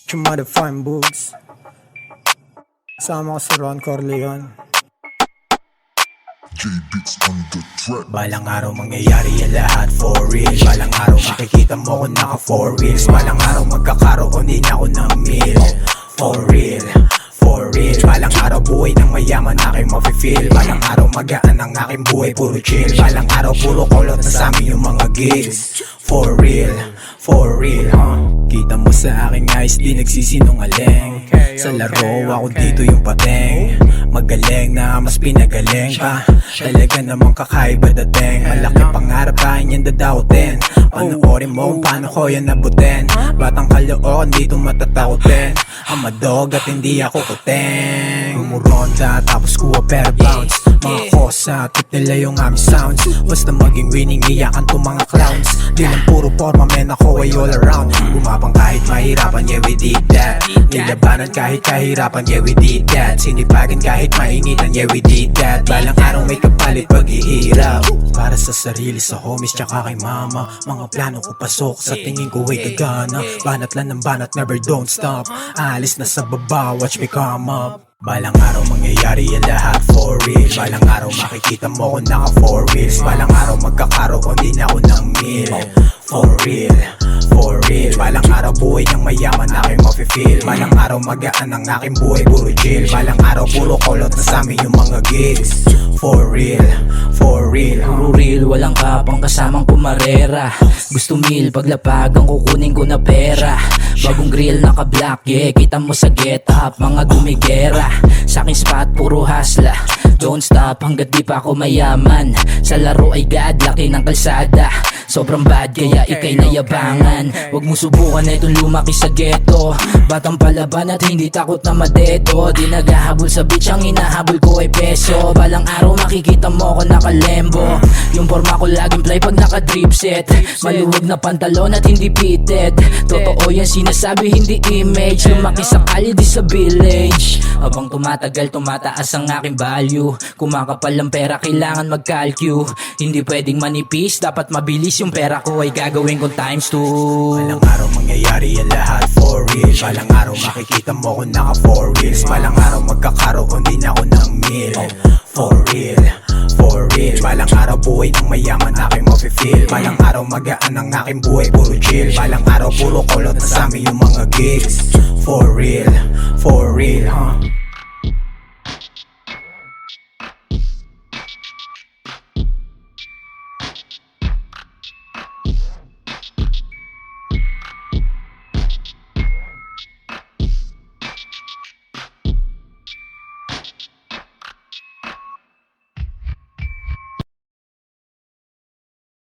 Yung motherfucking boobs. Kasama ko si Ron Corleone. Balang araw mangyayari yan lahat for real. Balang araw makikita mo ko naka 4 wheels. Balang araw magkakaroon din ako ng meal. For real, for real. Balang araw buhay ng mayaman aking mafe-feel. Balang araw magaan ang aking buhay puro chill. Balang araw puro kolot na sa amin yung mga gigs. For real, for real, Kita mo sa aking eyes di nagsisinungaling. Sa laro ako dito yung pateng. Magaling na mas pinagaling pa. Talaga namang kakaiba dating. Malaki pangarap kain yan dadautin. Panoorin mo kung paano ko yan nabutin. Batang Caloocan dito matatakotin. I'm a dog at hindi ako kuteng. Umuronda tapos kuha per bounce. Mga kosa, trip nila yung aming sounds. Basta maging winning, iyakan to mga clowns. Di lang puro forma, men ako ay all around. Gumapang kahit mahirapan, yeah we did that. Nilabanan kahit kahirapan, yeah we did that. Sinipagan kahit mainitan, yeah we did that. Balang araw may kapalit paghihirap. Para sa sarili, sa homies, tsaka kay mama. Mga plano ko pasok, sa tingin ko ay gagana. Banat lang ng banat, never don't stop. Alis na sa baba, watch me come up. Balang araw mangyayari yan lahat for real. Balang araw makikita mo ko naka 4 wheels. Balang araw magkakaroon din ako ng meal. For real, for real. Balang araw buhay ng mayaman aking mafe-feel. Balang araw magaan ang aking buhay puro chill. Balang araw puro kolot na sa amin yung mga gigs. For real, for real, Puro real, walang kapang kasamang pumarera. Gusto meal, paglapagang kukunin ko na pera. Bagong grill naka-black, yeah, kita mo sa get up. Mga gumigera, sa aking spot puro hasla. Don't stop hanggat di pa ako mayaman. Sa laro ay God, laki ng kalsada. Sobrang bad kaya ikay nayabangan. Huwag mo subukan na itong lumaki sa ghetto. Batang palaban at hindi takot na madeto. Di naghahabol sa beach, ang hinahabol ko ay peso. Balang araw makikita mo ko nakalembo. Yung forma ko laging fly pag naka-drip set. Maluwag na pantalon at hindi fitted. Totoo yan sinasabi, hindi image. Lumaki sa kali di sa village. Habang tumatagal tumataas ang aking value. Kumakapal ang pera kailangan mag-calcu. Hindi pwedeng manipis, dapat mabilis yung pera ko ay gagawin kong times 2. Balang araw mangyayari yan lahat for real. Balang araw makikita mo ko naka 4 wheels. Balang araw magkakaroon din ako ng meal. For real, for real. Balang araw buhay ng mayaman aking mafe-feel. Balang araw magaan ang aking buhay puro chill. Balang araw puro kolot na sa amin yung mga gigs. For real,